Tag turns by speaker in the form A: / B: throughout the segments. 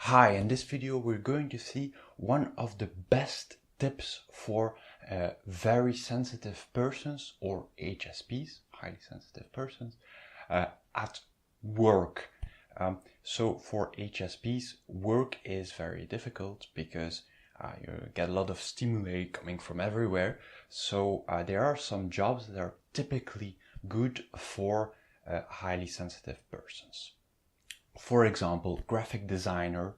A: Hi, in this video we're going to see one of the best tips for very sensitive persons or HSPs, highly sensitive persons, at work. So for HSPs, work is very difficult because you get a lot of stimuli coming from everywhere. So there are some jobs that are typically good for highly sensitive persons. For example, graphic designer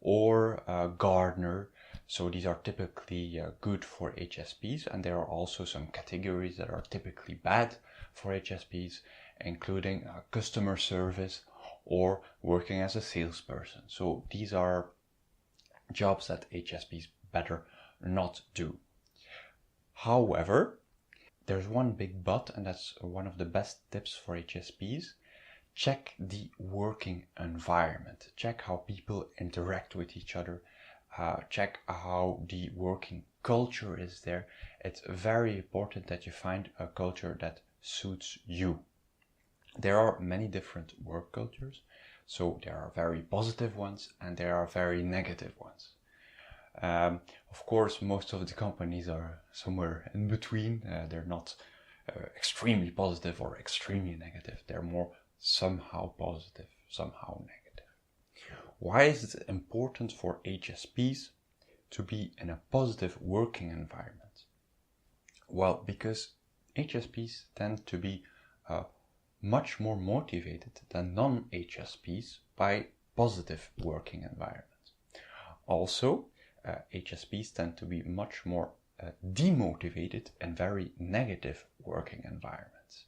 A: or gardener. So these are typically good for HSPs, and there are also some categories that are typically bad for HSPs, including customer service or working as a salesperson. So these are jobs that HSPs better not do. However, there's one big but, and that's one of the best tips for HSPs. Check the working environment. Check how people interact with each other. Check how the working culture is there. It's very important that you find a culture that suits you. There are many different work cultures. So there are very positive ones and there are very negative ones. Of course, most of the companies are somewhere in between. They're not extremely positive or extremely negative. They're more somehow positive, somehow negative. Why is it important for HSPs to be in a positive working environment? Well, because HSPs tend to be much more motivated than non-HSPs by positive working environments. Also, HSPs tend to be much more demotivated in very negative working environments.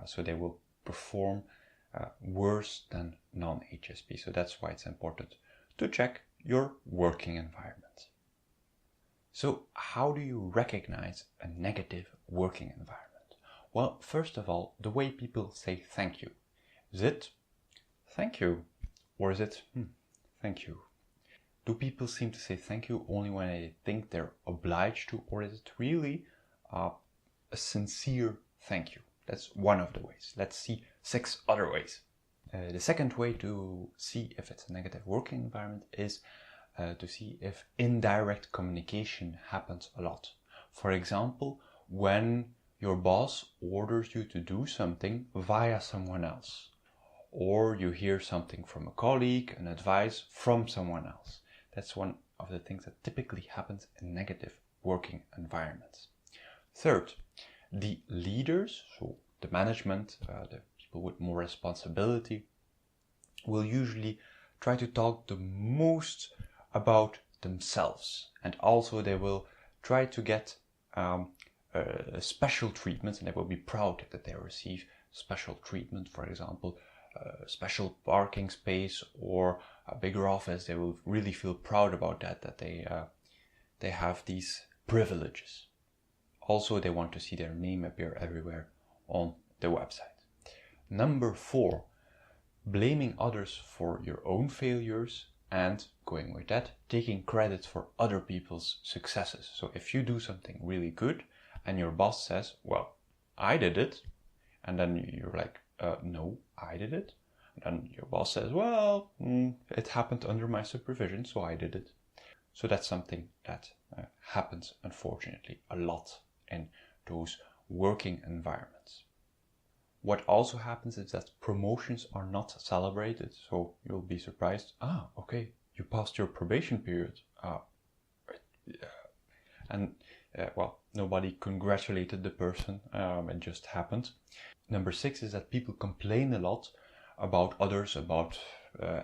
A: So they will perform worse than non-HSP. So that's why it's important to check your working environment. So how do you recognize a negative working environment? Well, first of all, the way people say thank you. Is it thank you? Or is it thank you? Do people seem to say thank you only when they think they're obliged to, or is it really a sincere thank you? That's one of the ways. Let's see 6 other ways. The second way to see if it's a negative working environment is to see if indirect communication happens a lot. For example, when your boss orders you to do something via someone else, or you hear something from a colleague, an advice from someone else. That's one of the things that typically happens in negative working environments. Third, the leaders, so the management, the people with more responsibility, will usually try to talk the most about themselves, and also they will try to get special treatment, and they will be proud that they receive special treatment. For example, special parking space or a bigger office. They will really feel proud about that they have these privileges. Also, they want to see their name appear everywhere on the website. Number 4, blaming others for your own failures and, going with that, taking credit for other people's successes. So if you do something really good and your boss says, well, I did it, and then you're like, no, I did it. And then your boss says, well, it happened under my supervision, so I did it. So that's something that happens, unfortunately, a lot in those working environments. What also happens is that promotions are not celebrated, so you'll be surprised. Okay, you passed your probation period. Well, nobody congratulated the person, it just happened. Number 6 is that people complain a lot about others, about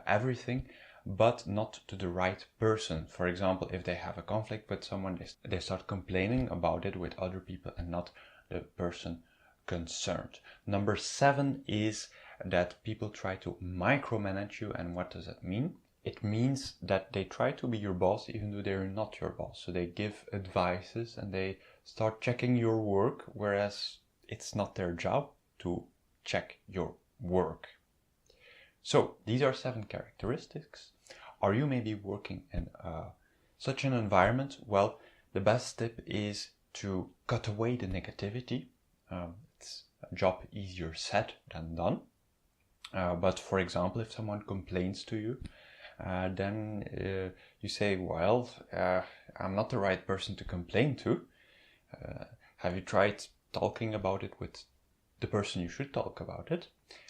A: everything, but not to the right person. For example, if they have a conflict with someone, they start complaining about it with other people and not the person concerned. Number 7 is that people try to micromanage you. And what does that mean? It means that they try to be your boss even though they're not your boss. So they give advices and they start checking your work, whereas it's not their job to check your work. So these are 7 characteristics. Are you maybe working in such an environment? Well, the best tip is to cut away the negativity. It's a job easier said than done. But for example, if someone complains to you, then you say, well, I'm not the right person to complain to. Have you tried talking about it with the person you should talk about it?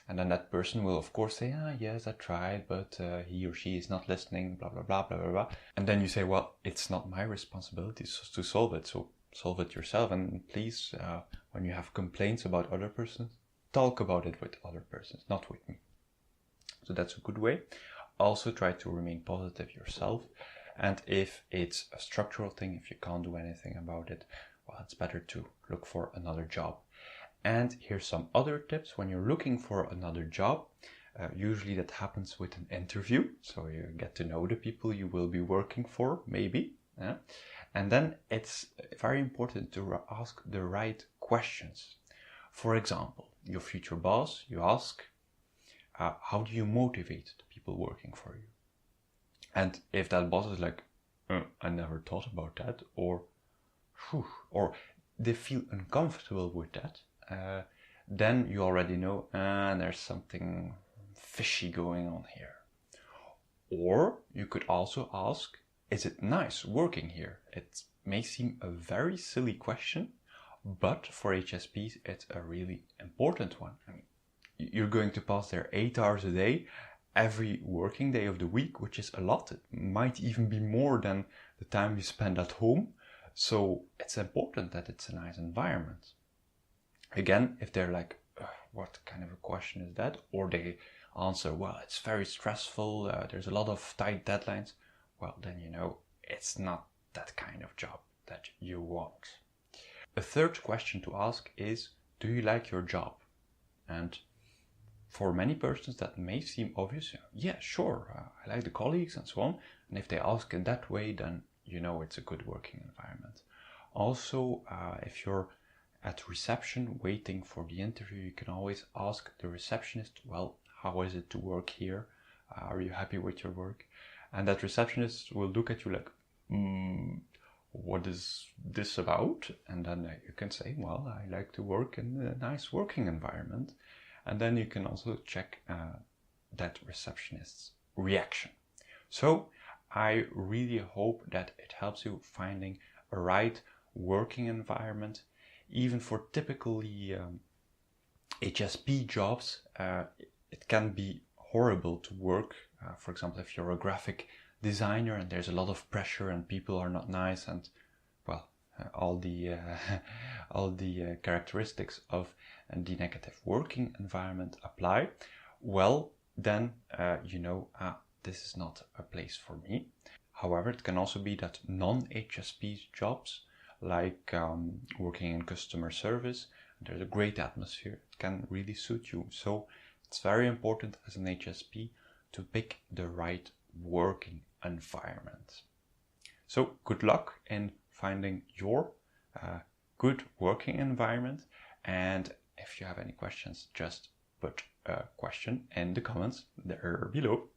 A: And then that person will of course say, yes, I tried, but he or she is not listening, blah, blah, blah, blah, blah, blah. And then you say, well, it's not my responsibility to solve it, so solve it yourself. And please, when you have complaints about other persons, talk about it with other persons, not with me. So that's a good way. Also try to remain positive yourself. And if it's a structural thing, if you can't do anything about it, well, it's better to look for another job. And here's some other tips when you're looking for another job. Usually that happens with an interview, so you get to know the people you will be working for, maybe. And then it's very important to ask the right questions. For example, your future boss, you ask, how do you motivate the people working for you? And if that boss is like, I never thought about that, or they feel uncomfortable with that, then you already know there's something fishy going on here. Or you could also ask, is it nice working here? It may seem a very silly question, but for HSPs it's a really important one. I mean, you're going to pass there 8 hours a day, every working day of the week, which is a lot. It might even be more than the time you spend at home. So it's important that it's a nice environment. Again, if they're like, what kind of a question is that? Or they answer, well, it's very stressful, there's a lot of tight deadlines. Well, then you know it's not that kind of job that you want. A third question to ask is, do you like your job? And for many persons that may seem obvious. Yeah, sure, I like the colleagues and so on. And if they ask in that way, then you know it's a good working environment. Also, if you're at reception waiting for the interview, you can always ask the receptionist, well, how is it to work here? Are you happy with your work? And that receptionist will look at you like, what is this about? And then you can say, well, I like to work in a nice working environment. And then you can also check that receptionist's reaction. So I really hope that it helps you finding a right working environment. Even for typically HSP jobs, it can be horrible to work. For example, if you're a graphic designer and there's a lot of pressure and people are not nice and, well, all the characteristics of the negative working environment apply, well, then you know, this is not a place for me. However, it can also be that non-HSP jobs, like working in customer service, there's a great atmosphere, it can really suit you. So it's very important as an HSP to pick the right working environment. So good luck in finding your good working environment, and if you have any questions, just put a question in the comments there below.